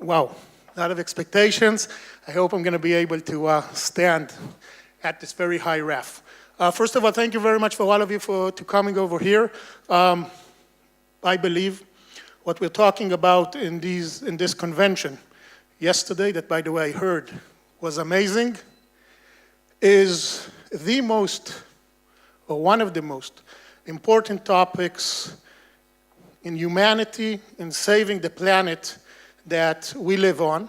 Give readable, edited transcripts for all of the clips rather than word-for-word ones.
wow, a lot of expectations. I hope I'm going to be able to stand at this very high ref. First of all, thank you very much for all of you for coming over here. I believe what we're talking about in this convention yesterday, that by the way I heard was amazing, is the most, or one of the most important topics in humanity, in saving the planet that we live on.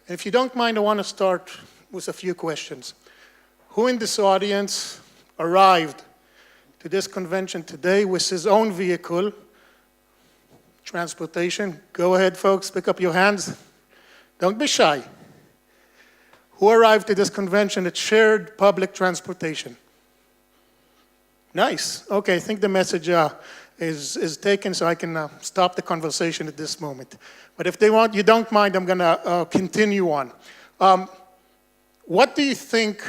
If you don't mind, I want to start with a few questions. Who in this audience arrived to this convention today with his own vehicle, transportation? Go ahead, folks, pick up your hands. Don't be shy. Who arrived to this convention at shared public transportation? Nice. Okay, I think the message is taken, so I can stop the conversation at this moment. But if you don't mind, I'm going to continue on. What do you think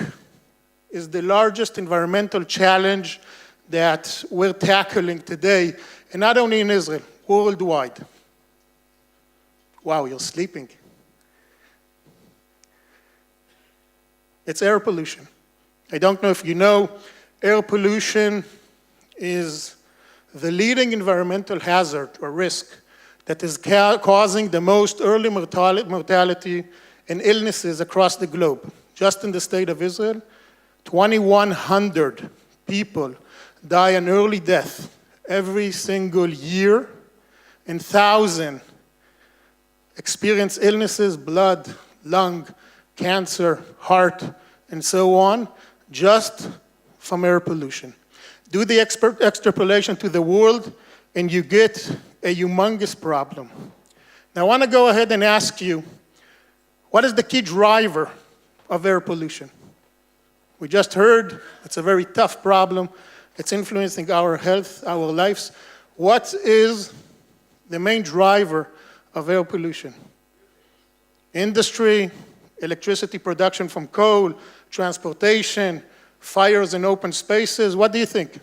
is the largest environmental challenge that we're tackling today, and not only in Israel, worldwide? Wow, you're sleeping. It's air pollution. I don't know if you know, air pollution is the leading environmental hazard or risk that is causing the most early mortality and illnesses across the globe. Just in the state of Israel, 2,100 people die an early death every single year, and 1,000 experience illnesses, blood, lung, cancer, heart, and so on, just from air pollution. Do the extrapolation to the world, and you get a humongous problem. Now, I want to go ahead and ask you, what is the key driver of air pollution? We just heard it's a very tough problem. It's influencing our health, our lives. What is the main driver of air pollution? Industry, electricity production from coal, transportation, fires in open spaces. What do you think?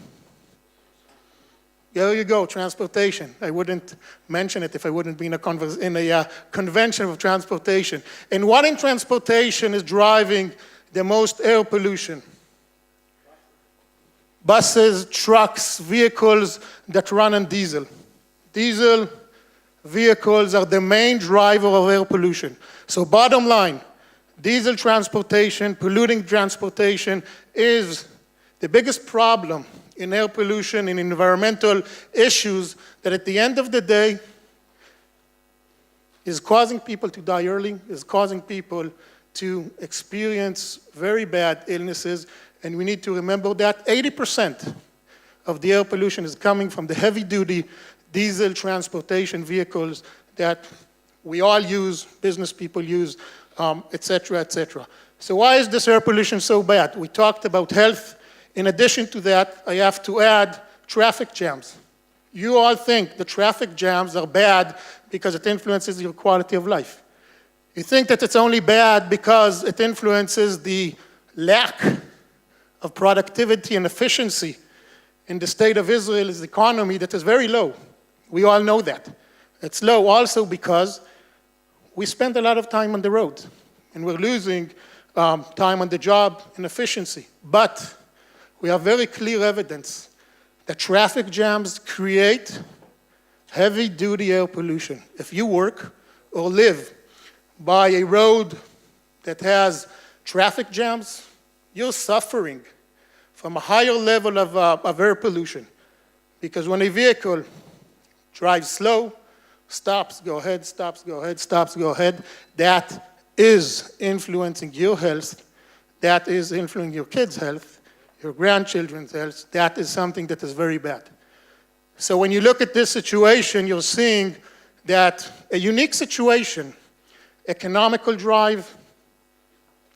There you go, transportation. I wouldn't mention it if I wouldn't be in a convention of transportation. And what in transportation is driving the most air pollution? Buses, trucks, vehicles that run on diesel. Diesel vehicles are the main driver of air pollution. So bottom line, diesel transportation, polluting transportation is the biggest problem in air pollution and environmental issues that at the end of the day is causing people to die early, is causing people to experience very bad illnesses. And we need to remember that 80% of the air pollution is coming from the heavy-duty diesel transportation vehicles that we all use, business people use, et cetera, et cetera. So why is this air pollution so bad? We talked about health. In addition to that, I have to add traffic jams. You all think the traffic jams are bad because it influences your quality of life. You think that it's only bad because it influences the lack of productivity and efficiency in the state of Israel's economy that is very low. We all know that. It's low also because we spend a lot of time on the road, and we're losing time on the job and efficiency. But we have very clear evidence that traffic jams create heavy-duty air pollution. If you work or live by a road that has traffic jams, you're suffering from a higher level of air pollution. Because when a vehicle drives slow, stops, go ahead, stops, go ahead, stops, go ahead, that is influencing your health, that is influencing your kids' health, your grandchildren's health. That is something that is very bad. So when you look at this situation, you're seeing that a unique situation, economical drive,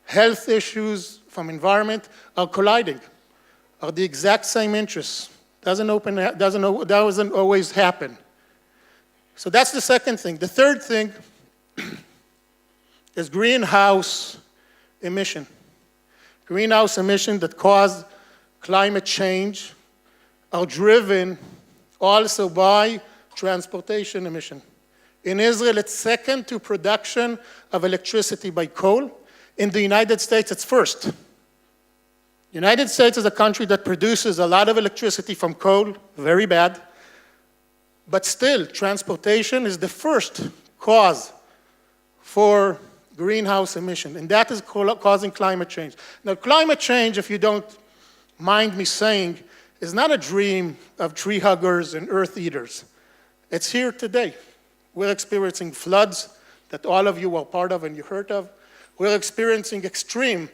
health issues from environment are colliding, are the exact same interests. Doesn't always happen. So that's the second thing. The third thing is greenhouse emission. Greenhouse emission that cause climate change are driven also by transportation emission. In Israel, it's second to production of electricity by coal. In the United States, it's first. The United States is a country that produces a lot of electricity from coal, very bad. But still, transportation is the first cause for greenhouse emission, and that is causing climate change. Now, climate change, if you don't mind me saying, is not a dream of tree huggers and earth eaters. It's here today. We're experiencing floods that all of you are part of and you heard of. We're experiencing extreme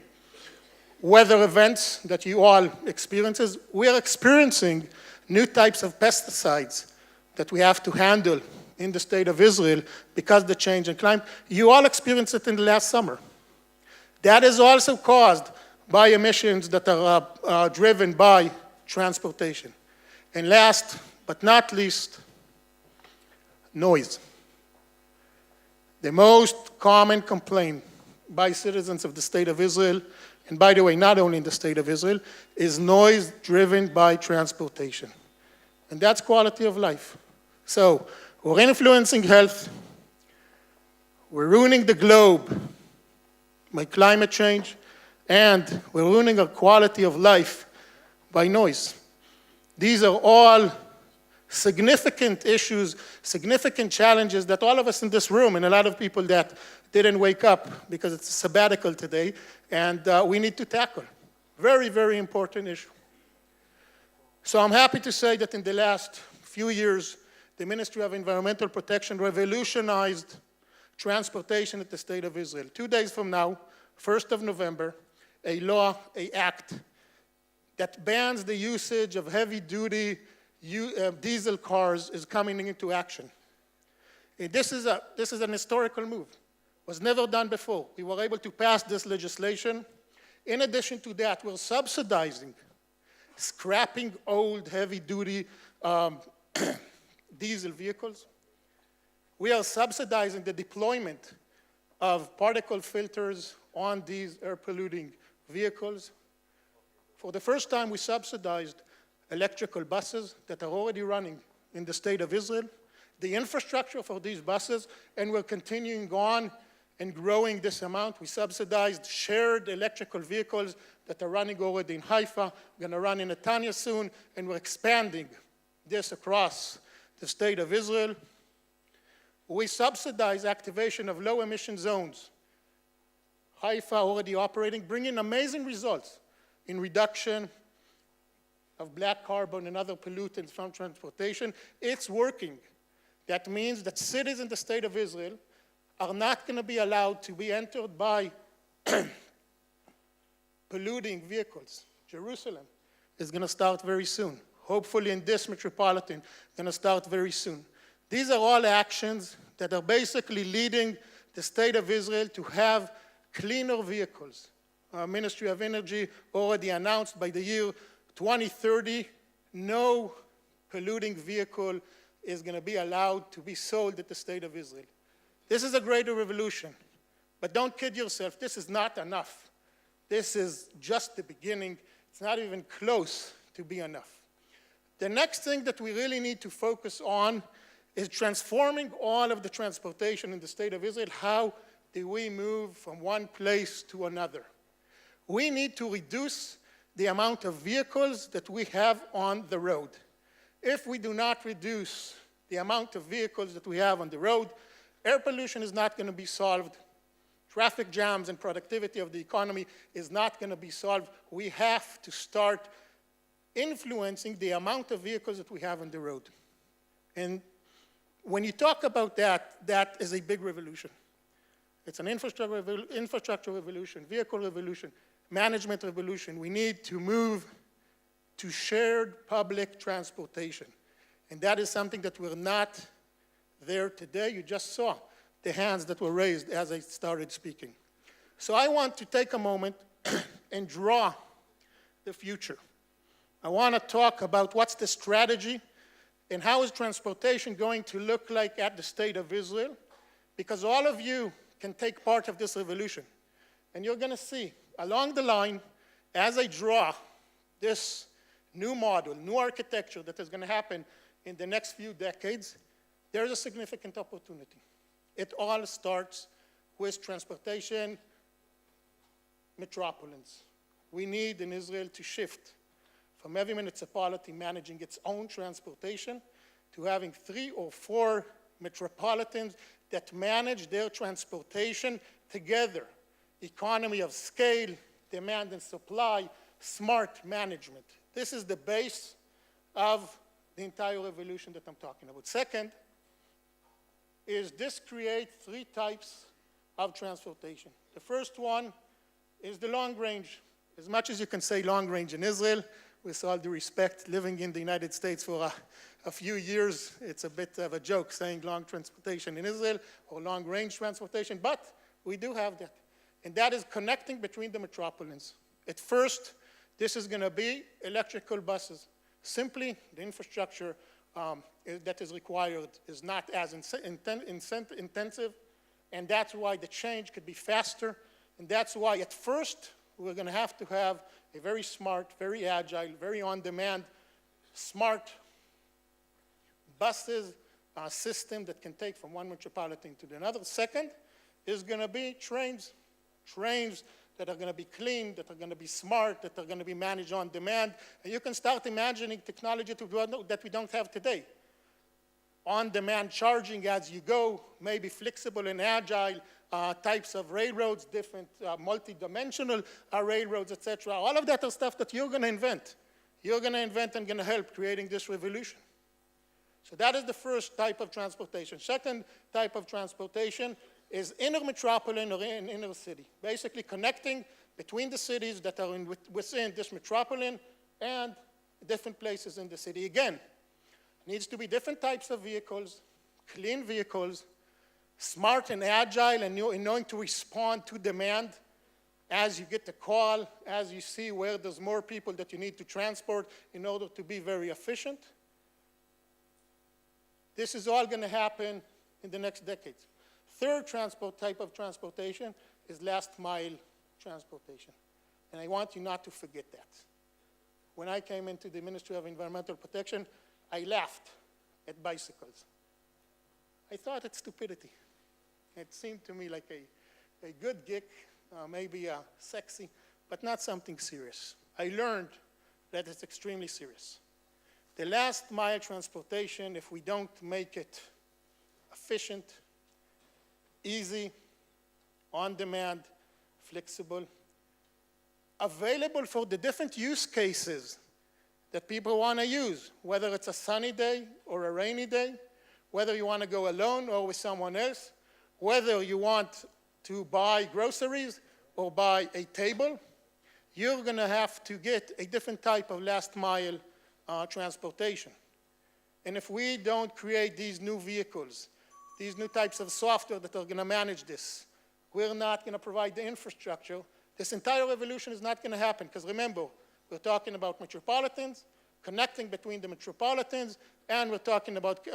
weather events that you all experience. We are experiencing new types of pesticides that we have to handle in the state of Israel because of the change in climate. You all experienced it in the last summer. That is also caused by emissions that are driven by transportation. And last but not least, noise. The most common complaint by citizens of the state of Israel, and by the way, not only in the state of Israel, is noise driven by transportation. And that's quality of life. So, we're influencing health, we're ruining the globe by climate change, and we're ruining our quality of life by noise. These are all significant issues, significant challenges that all of us in this room and a lot of people that didn't wake up because it's a sabbatical today, and we need to tackle. Very, very important issue. So I'm happy to say that in the last few years, the Ministry of Environmental Protection revolutionized transportation at the state of Israel. 2 days from now, 1st of November, a law, an act that bans the usage of heavy-duty diesel cars is coming into action. This is an historical move. It was never done before. We were able to pass this legislation. In addition to that, we're subsidizing scrapping old heavy-duty diesel vehicles. We are subsidizing the deployment of particle filters on these air-polluting vehicles. For the first time, we subsidized electrical buses that are already running in the state of Israel, the infrastructure for these buses, and we're continuing on and growing this amount. We subsidized shared electrical vehicles that are running already in Haifa. We're going to run in Netanya soon, and we're expanding this across the state of Israel. We subsidize activation of low-emission zones. Haifa already operating, bringing amazing results in reduction of black carbon and other pollutants from transportation. It's working. That means that cities in the state of Israel are not going to be allowed to be entered by polluting vehicles. Jerusalem is going to start very soon. Hopefully in this metropolitan, going to start very soon. These are all actions that are basically leading the state of Israel to have cleaner vehicles. Our Ministry of Energy already announced by the year 2030, no polluting vehicle is going to be allowed to be sold at the state of Israel. This is a greater revolution. But don't kid yourself, this is not enough. This is just the beginning. It's not even close to be enough. The next thing that we really need to focus on is transforming all of the transportation in the state of Israel. How do we move from one place to another? We need to reduce the amount of vehicles that we have on the road. If we do not reduce the amount of vehicles that we have on the road, air pollution is not going to be solved. Traffic jams and productivity of the economy is not going to be solved. We have to start influencing the amount of vehicles that we have on the road. And when you talk about that, that is a big revolution. It's an infrastructure revolution, vehicle revolution, management revolution. We need to move to shared public transportation. And that is something that we're not there today. You just saw the hands that were raised as I started speaking. So I want to take a moment and draw the future. I want to talk about what's the strategy and how is transportation going to look like at the state of Israel, because all of you can take part of this revolution. And you're going to see along the line, as I draw this new model, new architecture that is going to happen in the next few decades, there's a significant opportunity. It all starts with transportation metropolises. We need in Israel to shift from every municipality managing its own transportation to having 3 or 4 metropolitans that manage their transportation together. Economy of scale, demand and supply, smart management. This is the base of the entire revolution that I'm talking about. Second, is this creates 3 types of transportation. The first one is the long range. As much as you can say long range in Israel, with all due respect, living in the United States for a few years, it's a bit of a joke saying long transportation in Israel or long range transportation, but we do have that. And that is connecting between the metropolises. At first, this is going to be electrical buses. Simply, the infrastructure that is required is not as intensive, and that's why the change could be faster, and that's why at first we're going to have a very smart, very agile, very on-demand, smart buses system that can take from one metropolitan to another. Second is going to be trains that are going to be clean, that are going to be smart, that are going to be managed on demand. And you can start imagining technology that we don't have today. On-demand charging as you go, maybe flexible and agile types of railroads, different multi-dimensional railroads, etc. All of that are stuff that you're going to invent. You're going to invent and going to help creating this revolution. So that is the first type of transportation. Second type of transportation is inner metropolitan or in inner city, basically connecting between the cities that are within this metropolitan and different places in the city. Again, needs to be different types of vehicles, clean vehicles, smart and agile and knowing to respond to demand as you get the call, as you see where there's more people that you need to transport in order to be very efficient. This is all going to happen in the next decades. Third type of transportation is last mile transportation. And I want you not to forget that. When I came into the Ministry of Environmental Protection, I laughed at bicycles. I thought it's stupidity. It seemed to me like a good gig, maybe sexy, but not something serious. I learned that it's extremely serious. The last mile transportation, if we don't make it efficient, easy, on-demand, flexible, available for the different use cases that people want to use, whether it's a sunny day or a rainy day, whether you want to go alone or with someone else, whether you want to buy groceries or buy a table, you're going to have to get a different type of last mile transportation. And if we don't create these new vehicles, these new types of software that are going to manage this, we're not going to provide the infrastructure, this entire revolution is not going to happen. Because remember, we're talking about metropolitans, connecting between the metropolitans, and we're talking about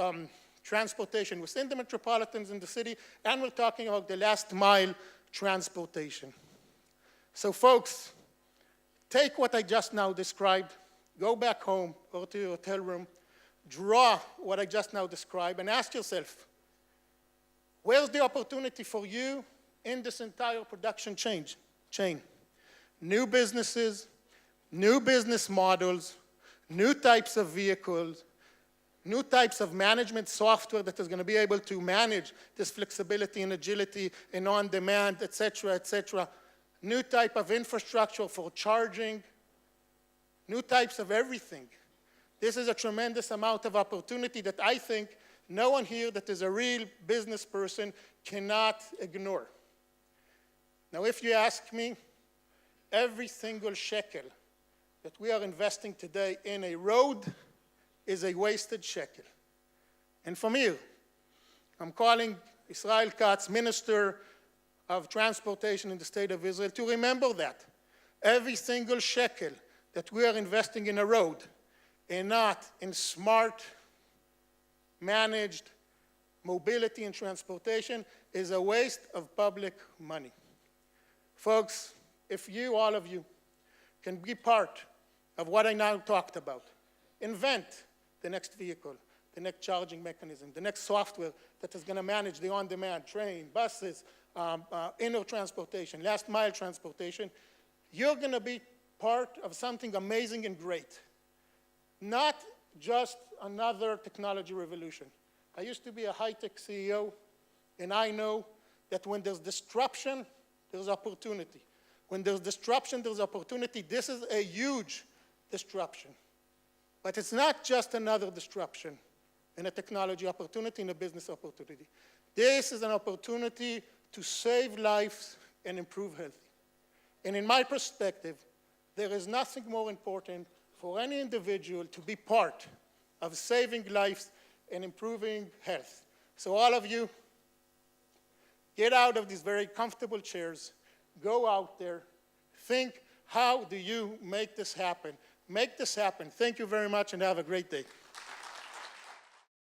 transportation within the metropolitans in the city, and we're talking about the last mile transportation. So folks, take what I just now described, go back home or to your hotel room, draw what I just now described, and ask yourself, where's the opportunity for you in this entire production chain? New businesses, new business models, new types of vehicles, new types of management software that is going to be able to manage this flexibility and agility and on-demand, et cetera, new type of infrastructure for charging, new types of everything. This is a tremendous amount of opportunity that I think no one here that is a real business person cannot ignore. Now, if you ask me, every single shekel that we are investing today in a road is a wasted shekel. And from here, I'm calling Israel Katz, Minister of Transportation in the State of Israel, to remember that. Every single shekel that we are investing in a road and not in smart, managed mobility and transportation is a waste of public money. Folks, if you, all of you, can be part of what I now talked about, invent the next vehicle, the next charging mechanism, the next software that is going to manage the on-demand train, buses, inner transportation, last mile transportation, you're going to be part of something amazing and great. Not just another technology revolution. I used to be a high-tech CEO, and I know that when there's disruption, there's opportunity. When there's disruption, there's opportunity. This is a huge disruption. But it's not just another disruption in a technology opportunity, in a business opportunity. This is an opportunity to save lives and improve health. And in my perspective, there is nothing more important for any individual to be part of saving lives and improving health. So all of you, get out of these very comfortable chairs, go out there, think, how do you make this happen? Make this happen. Thank you very much and have a great day.